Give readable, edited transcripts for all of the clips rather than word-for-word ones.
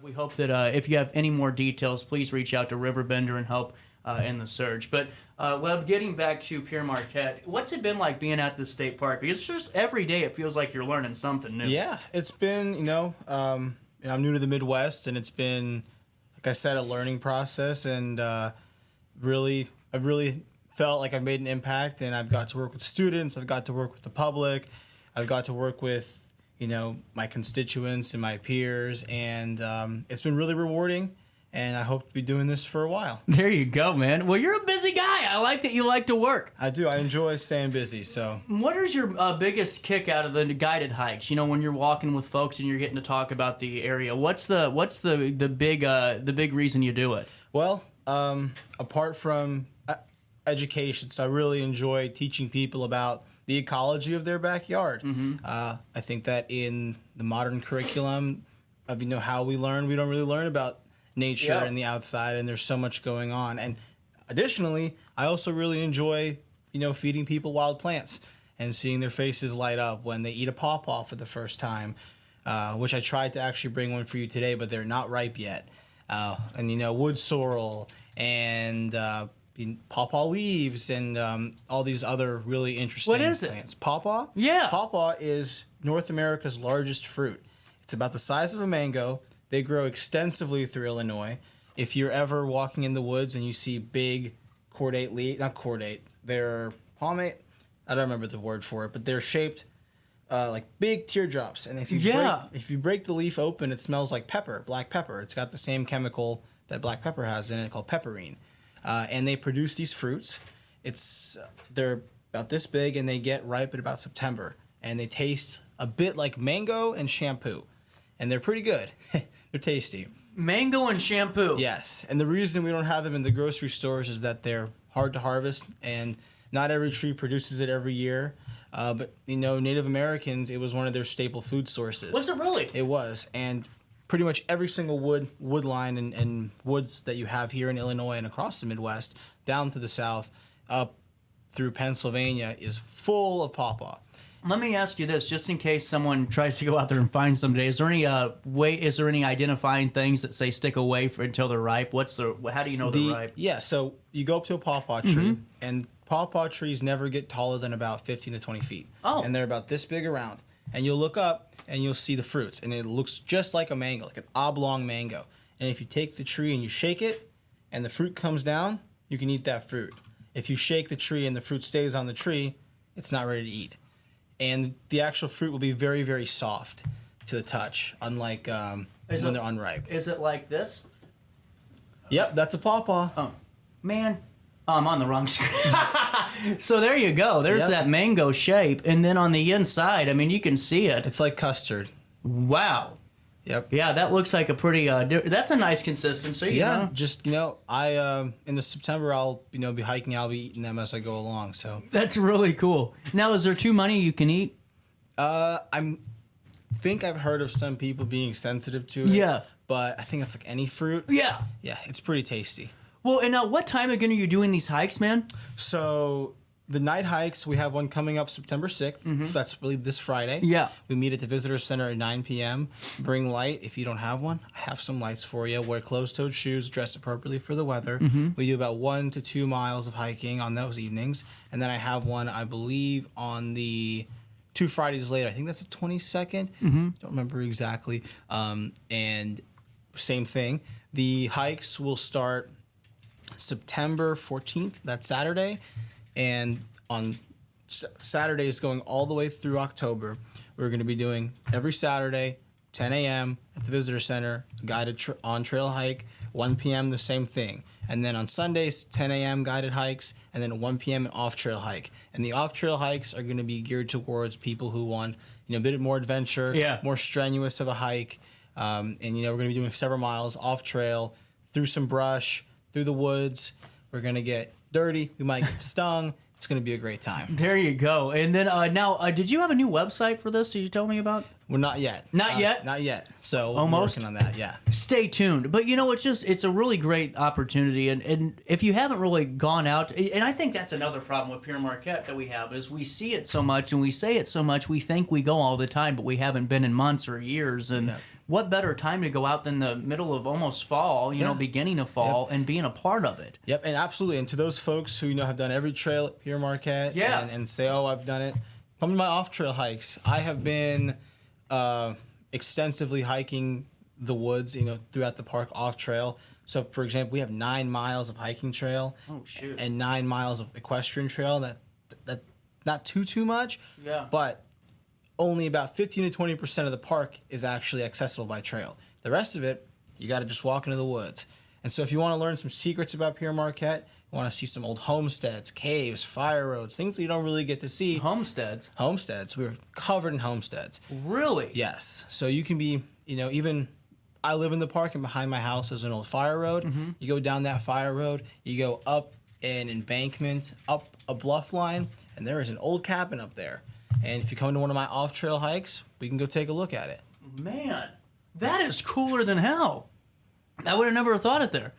We hope that if you have any more details, please reach out to RiverBender and help in the search. But Webb, getting back to Pere Marquette, what's it been like being at the state park? Because just every day it feels like you're learning something new. Yeah, it's been, I'm new to the Midwest, and it's been, like I said, a learning process, and I've really felt like I've made an impact, and I've got to work with students, I've got to work with the public, I've got to work with, my constituents and my peers, and it's been really rewarding, and I hope to be doing this for a while. There you go, man. Well, you're a busy guy. I like that you like to work. I do. I enjoy staying busy, so. What is your biggest kick out of the guided hikes? When you're walking with folks and you're getting to talk about the area, what's the big reason you do it? Well, apart from education, so I really enjoy teaching people about the ecology of their backyard. Mm-hmm. I think that in the modern curriculum of how we learn, we don't really learn about nature and the outside, and there's so much going on. And additionally, I also really enjoy feeding people wild plants and seeing their faces light up when they eat a pawpaw for the first time, which I tried to actually bring one for you today, but they're not ripe yet. And wood sorrel and pawpaw leaves and all these other really interesting plants. What is it? Pawpaw? Yeah. Pawpaw is North America's largest fruit. It's about the size of a mango. They grow extensively through Illinois. If you're ever walking in the woods and you see big cordate leaves, not cordate, they're palmate, I don't remember the word for it, but they're shaped like big teardrops. And if you break the leaf open, it smells like pepper, black pepper. It's got the same chemical that black pepper has in it called pepperine. And they produce these fruits. They're about this big, and they get ripe at about September. And they taste a bit like mango and shampoo. And they're pretty good. They're tasty. Mango and shampoo. Yes. And the reason we don't have them in the grocery stores is that they're hard to harvest, and not every tree produces it every year. But, Native Americans, it was one of their staple food sources. Was it really? It was. And pretty much every single wood line and woods that you have here in Illinois and across the Midwest, down to the South, up through Pennsylvania, is full of pawpaw. Let me ask you this, just in case someone tries to go out there and find someday. Is there any identifying things that say stick away until they're ripe? How do you know they're ripe? Yeah, so you go up to a pawpaw tree, and pawpaw trees never get taller than about 15 to 20 feet. Oh. And they're about this big around. And you'll look up, and you'll see the fruits, and it looks just like a mango, like an oblong mango. And if you take the tree and you shake it, and the fruit comes down, you can eat that fruit. If you shake the tree and the fruit stays on the tree, it's not ready to eat. And the actual fruit will be very, very soft to the touch, unlike when they're unripe. Is it like this? Yep, that's a pawpaw. Oh, man. Oh, I'm on the wrong screen. So there you go. There's that mango shape. And then on the inside, you can see it. It's like custard. Wow. Yep. Yeah, that looks like a pretty, that's a nice consistency. Yeah, just, I, in the September, I'll, be hiking, I'll be eating them as I go along, so. That's really cool. Now, is there too many you can eat? Think I've heard of some people being sensitive to it. Yeah. But I think it's like any fruit. Yeah. Yeah, it's pretty tasty. Well, and now what time again are you doing these hikes, man? So the night hikes, we have one coming up September 6th. That's really this Friday. Yeah. We meet at the Visitor Center at 9 p.m. Bring light if you don't have one. I have some lights for you. Wear closed-toed shoes, dress appropriately for the weather. We do about 1 to 2 miles of hiking on those evenings. And then I have one, I believe, on the 2 Fridays later. I think that's the 22nd. Don't remember exactly. And same thing. The hikes will start September 14th, that's Saturday, and on Saturdays going all the way through October, we're going to be doing every Saturday, 10 a.m. at the Visitor Center, guided on-trail hike, 1 p.m. the same thing. And then on Sundays, 10 a.m. guided hikes, and then 1 p.m. an off-trail hike. And the off-trail hikes are going to be geared towards people who want a bit more adventure, more strenuous of a hike. And we're going to be doing several miles off-trail, through some brush, through the woods. We're going to get dirty. We might get stung. It's going to be a great time. There you go. And then now, did you have a new website for this that you told me about? Well, not yet. Not yet? Not yet. So we'll Almost? be working on that, yeah. Stay tuned. But it's a really great opportunity. And if you haven't really gone out, and I think that's another problem with Pere Marquette that we have, is we see it so much and we say it so much, we think we go all the time, but we haven't been in months or years. And what better time to go out than the middle of almost fall, you know, beginning of fall, and being a part of it. Yep, and absolutely. And to those folks who, you know, have done every trail at Pere Marquette and say, oh, I've done it, come to my off-trail hikes. I have been extensively hiking the woods, you know, throughout the park off-trail. So, for example, we have 9 miles of hiking trail and 9 miles of equestrian trail. That not too much, but only about 15 to 20% of the park is actually accessible by trail. The rest of it, you got to just walk into the woods. And so if you want to learn some secrets about Pere Marquette, you want to see some old homesteads, caves, fire roads, things that you don't really get to see. Homesteads? Homesteads. We were covered in homesteads. Really? Yes. So you can be, you know, even... I live in the park, and behind my house is an old fire road. You go down that fire road, you go up an embankment, up a bluff line, and there is an old cabin up there. And if you come to one of my off-trail hikes, we can go take a look at it. Man, that is cooler than hell. I would have never thought it there.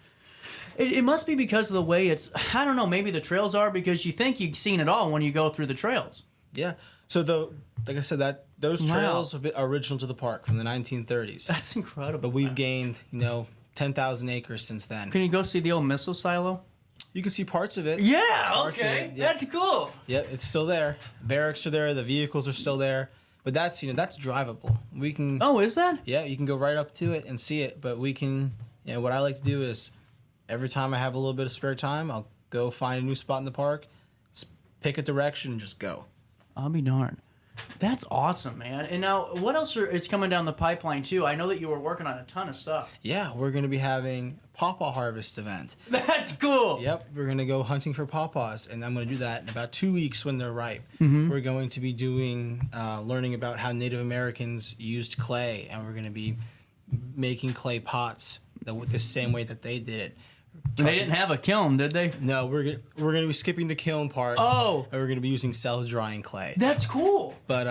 It must be because of the way it's, I don't know, maybe the trails are, because you think you've seen it all when you go through the trails. Yeah. So, like I said, those trails are original to the park from the 1930s. That's incredible. But we've gained, you know, 10,000 acres since then. Can you go see the old missile silo? You can see parts of it. Yeah, parts okay. of it. Yep. That's cool. Yep, it's still there. Barracks are there. The vehicles are still there. But that's, you know, that's drivable. We can. Oh, is that? Yeah, you can go right up to it and see it. But we can, you know, what I like to do is every time I have a little bit of spare time, I'll go find a new spot in the park, pick a direction, and just go. I'll be darned. That's awesome, man. And now, what else is coming down the pipeline, too? I know that you were working on a ton of stuff. Yeah, we're going to be having a pawpaw harvest event. That's cool. Yep, we're going to go hunting for pawpaws, and I'm going to do that in about 2 weeks when they're ripe. We're going to be doing, learning about how Native Americans used clay, and we're going to be making clay pots the same way that they did it. They didn't have a kiln, did they? No, we're gonna be skipping the kiln part. Oh, and we're gonna be using self-drying clay. That's cool. But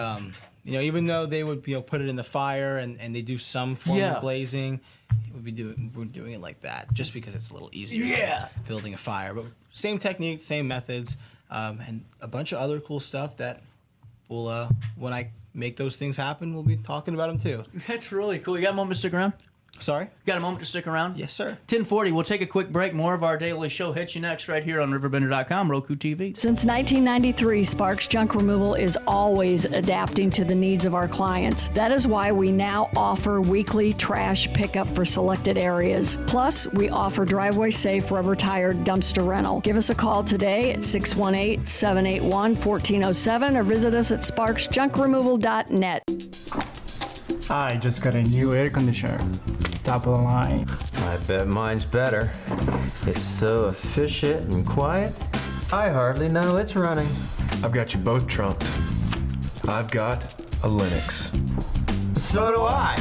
you know, even though they would, you know, put it in the fire and they do some form of glazing, we're doing it like that just because it's a little easier. Than building a fire, but same technique, same methods, and a bunch of other cool stuff that will when I make those things happen, we'll be talking about them too. That's really cool. You got a moment to stick around? Sorry? Got a moment to stick around? Yes, sir. 10:40. We'll take a quick break. More of our daily show hits you next right here on RiverBender.com, Roku TV. Since 1993, Sparks Junk Removal is always adapting to the needs of our clients. That is why we now offer weekly trash pickup for selected areas. Plus, we offer driveway-safe rubber-tired dumpster rental. Give us a call today at 618-781-1407 or visit us at sparksjunkremoval.net. I just got a new air conditioner. Top of the line. I bet mine's better. It's so efficient and quiet, I hardly know it's running. I've got you both trumped. I've got a Linux. So do I.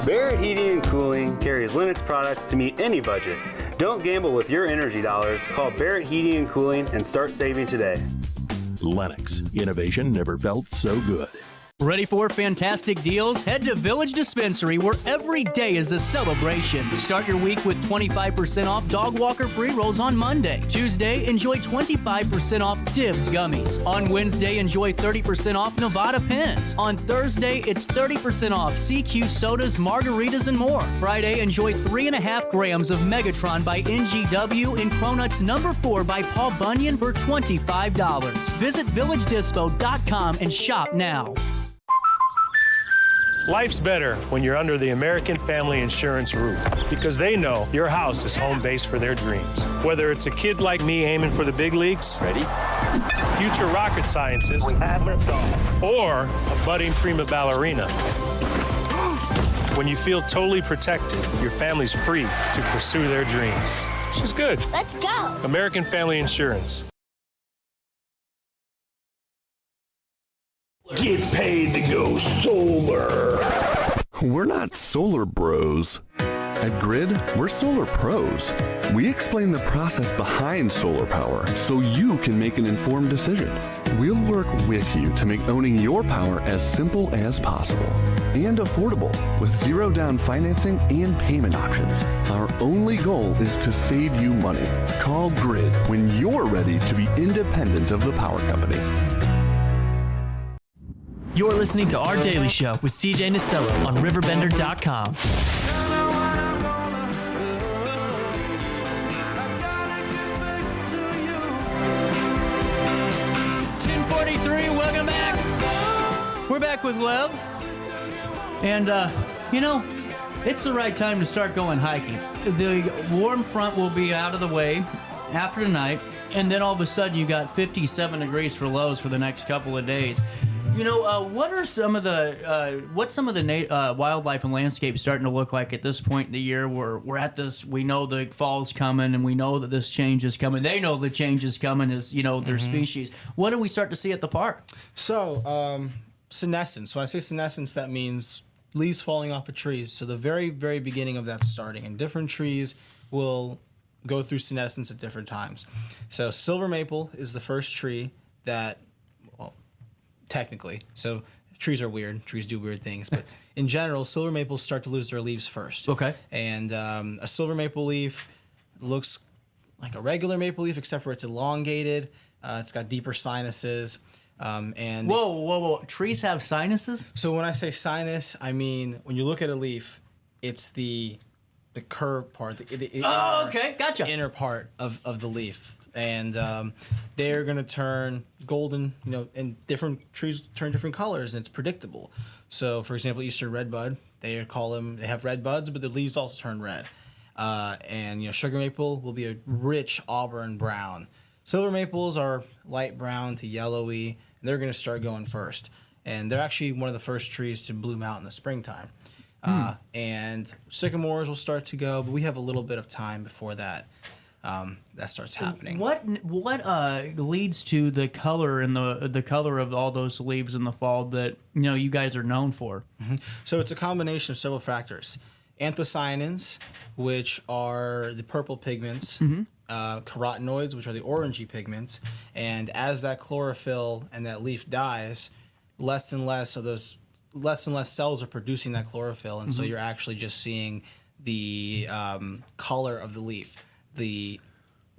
Barrett Heating and Cooling carries Linux products to meet any budget. Don't gamble with your energy dollars. Call Barrett Heating and Cooling and start saving today. Lennox. Innovation never felt so good. Ready for fantastic deals? Head to Village Dispensary, where every day is a celebration. Start your week with 25% off Dog Walker pre-rolls on Monday. Tuesday, enjoy 25% off Divs gummies. On Wednesday, enjoy 30% off Nevada pens. On Thursday, it's 30% off CQ sodas, margaritas, and more. Friday, enjoy 3.5 grams of Megatron by NGW and Cronuts number 4 by Paul Bunyan for $25. Visit VillageDispo.com and shop now. Life's better when you're under the American Family Insurance roof, because they know your house is home base for their dreams. Whether it's a kid like me aiming for the big leagues, ready? Future rocket scientist, or a budding prima ballerina. When you feel totally protected, your family's free to pursue their dreams. Which is good. Let's go. American Family Insurance. Get paid to go solar. We're not solar bros. At Grid, we're solar pros. We explain the process behind solar power so you can make an informed decision. We'll work with you to make owning your power as simple as possible and affordable with zero down financing and payment options. Our only goal is to save you money. Call Grid when you're ready to be independent of the power company. You're listening to Our Daily Show with CJ Nasello on RiverBender.com. 10:43. Welcome back. We're back with Lev, and it's the right time to start going hiking. The warm front will be out of the way after tonight, and then all of a sudden you got 57 degrees for lows for the next couple of days. What's some of the wildlife and landscape starting to look like at this point in the year? We're at this. We know the fall's coming, and we know that this change is coming. They know the change is coming as their species. What do we start to see at the park? So senescence. When I say senescence, that means leaves falling off of trees. So the very, very beginning of that starting, and different trees will go through senescence at different times. So silver maple is the first tree that, well, technically, so trees are weird. Trees do weird things, but in general, silver maples start to lose their leaves first. Okay. And a silver maple leaf looks like a regular maple leaf, except for it's elongated. It's got deeper sinuses. And whoa! Trees have sinuses? So when I say sinus, I mean when you look at a leaf, it's the curved part. Okay, gotcha. Inner part of the leaf, and they're gonna turn golden. And different trees turn different colors, and it's predictable. So, for example, eastern redbud, they have red buds, but the leaves also turn red. And sugar maple will be a rich auburn brown. Silver maples are light brown to yellowy, and they're going to start going first. And they're actually one of the first trees to bloom out in the springtime. And sycamores will start to go, but we have a little bit of time before that starts happening. What leads to the color and the color of all those leaves in the fall that you guys are known for? So it's a combination of several factors. Anthocyanins, which are the purple pigments. Carotenoids, which are the orangey pigments, and as that chlorophyll and that leaf dies, less and less cells are producing that chlorophyll, and so you're actually just seeing the color of the leaf, the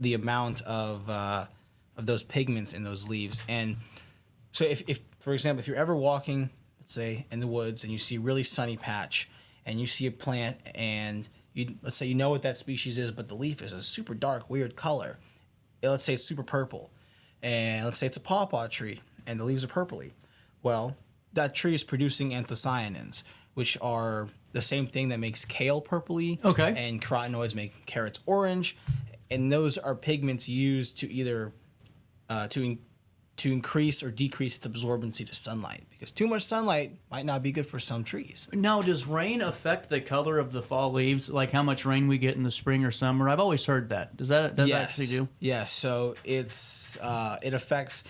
amount of those pigments in those leaves. And so if for example, if you're ever walking, let's say in the woods, and you see a really sunny patch, and you see a plant, and let's say you know what that species is, but the leaf is a super dark, weird color. Let's say it's super purple. And let's say it's a pawpaw tree, and the leaves are purpley. Well, that tree is producing anthocyanins, which are the same thing that makes kale purpley. Okay. And carotenoids make carrots orange. And those are pigments used to either to increase or decrease its absorbency to sunlight, because too much sunlight might not be good for some trees. Now, does rain affect the color of the fall leaves, like how much rain we get in the spring or summer? I've always heard that. Does that actually do? Yes. So it affects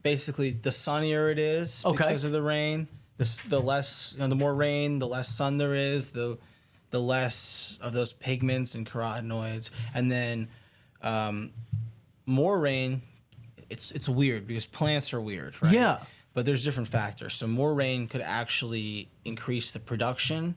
basically the sunnier it is because of the rain. The less, the more rain, the less sun there is, the less of those pigments and carotenoids, and then more rain. It's weird because plants are weird, right? Yeah. But there's different factors. So more rain could actually increase the production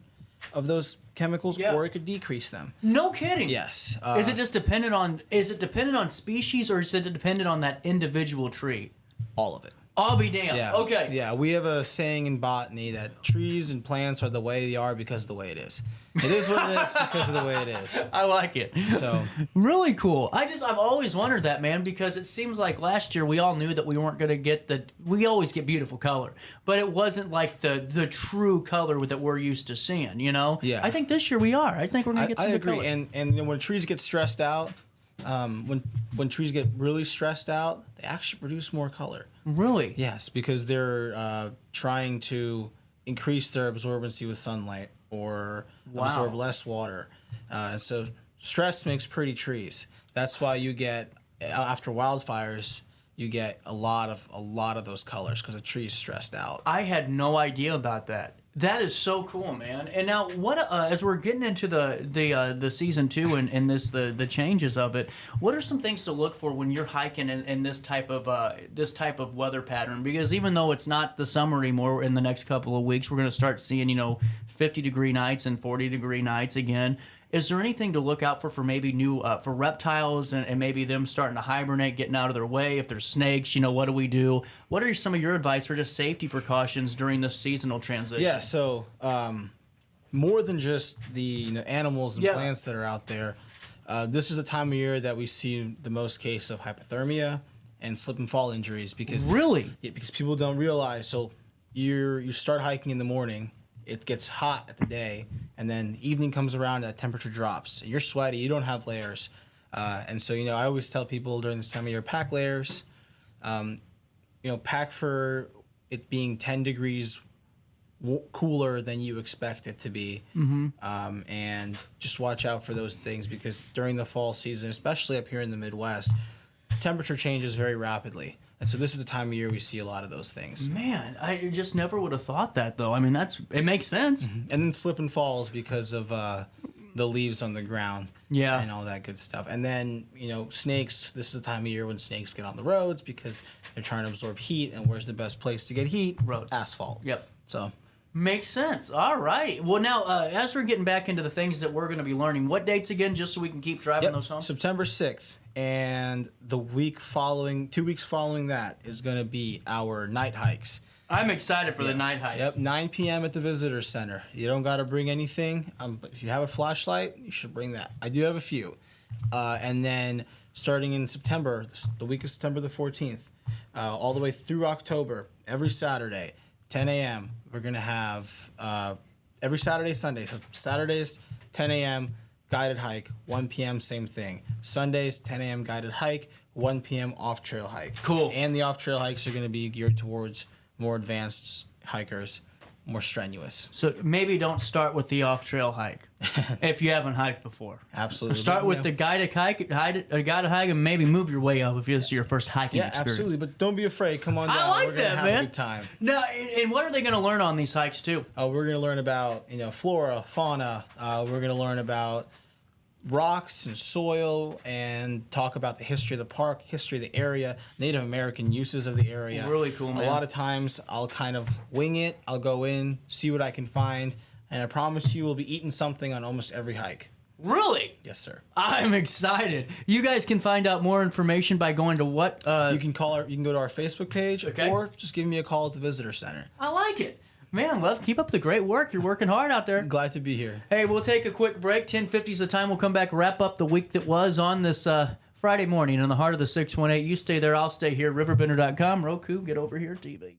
of those chemicals, or it could decrease them. No kidding. Yes. Is it just dependent on? Is it dependent on species, or is it dependent on that individual tree? All of it. I'll be damned. Yeah. Okay. Yeah, we have a saying in botany that trees and plants are the way they are because of the way it is. It is what it is because of the way it is. I like it. So really cool. I've always wondered that, man, because it seems like last year we all knew that we weren't going to get we always get beautiful color, but it wasn't like the true color that we're used to seeing, Yeah. I think this year we are. I think we're going to get some good color. I agree. And when trees get stressed out, when trees get really stressed out, they actually produce more color. Really? Yes, because they're trying to increase their absorbency with sunlight or absorb less water. So stress makes pretty trees. That's why you get, after wildfires, you get a lot of those colors because the tree is stressed out. I had no idea about that. That is so cool, man. And now, what as we're getting into the season 2 and the changes of it, what are some things to look for when you're hiking in this type of weather pattern? Because even though it's not the summer anymore, in the next couple of weeks, we're going to start seeing 50-degree nights and 40-degree nights again. Is there anything to look out for maybe new for reptiles and maybe them starting to hibernate, getting out of their way? If there's snakes, what do we do? What are some of your advice for just safety precautions during the seasonal transition? Yeah, so more than just the animals and plants that are out there, this is the time of year that we see the most case of hypothermia and slip and fall injuries because because people don't realize. So you start hiking in the morning. It gets hot at the day, and then the evening comes around, that temperature drops. You're sweaty, you don't have layers. And so, I always tell people during this time of year, pack layers. Pack for it being 10 degrees cooler than you expect it to be. And just watch out for those things because during the fall season, especially up here in the Midwest, temperature changes very rapidly. And so this is the time of year we see a lot of those things. Man, I just never would have thought that, though. I mean, it makes sense. And then slip and falls because of the leaves on the ground. Yeah. And all that good stuff. And then, snakes, this is the time of year when snakes get on the roads because they're trying to absorb heat. And where's the best place to get heat? Roads. Asphalt. Yep. So... Makes sense. All right. Well, now, as we're getting back into the things that we're going to be learning, what dates again, just so we can keep driving those home? September 6th. And the week following, 2 weeks following that is going to be our night hikes. I'm excited for the night hikes. Yep, 9 p.m. at the Visitor Center. You don't got to bring anything. But if you have a flashlight, you should bring that. I do have a few. And then starting in September, the week of September the 14th, all the way through October, every Saturday, 10 a.m., we're going to have every Saturday, Sunday. So Saturdays, 10 a.m., guided hike. 1 p.m., same thing. Sundays, 10 a.m., guided hike. 1 p.m., off-trail hike. Cool. And the off-trail hikes are going to be geared towards more advanced hikers, more strenuous. So maybe don't start with the off-trail hike if you haven't hiked before. Absolutely. Start with the guided hike, and maybe move your way up if this is your first hiking experience. Absolutely. But don't be afraid. Come on down. I like We're gonna that, have man. a good time. No, and what are they going to learn on these hikes too? We're going to learn about flora, fauna. We're going to learn about rocks and soil and talk about the history of the park, history of the area, Native American uses of the area. Really cool, man. A lot of times I'll kind of wing it. I'll go in, see what I can find, and I promise you we'll be eating something on almost every hike. Really? Yes, sir. I'm excited. You guys can find out more information by going to what? You can go to our Facebook page, or just give me a call at the Visitor Center. I like it. Man, love, keep up the great work. You're working hard out there. Glad to be here. Hey, we'll take a quick break. 10:50 is the time. We'll come back, wrap up the week that was on this Friday morning in the heart of the 618. You stay there. I'll stay here. RiverBender.com. Roku, get over here. TV.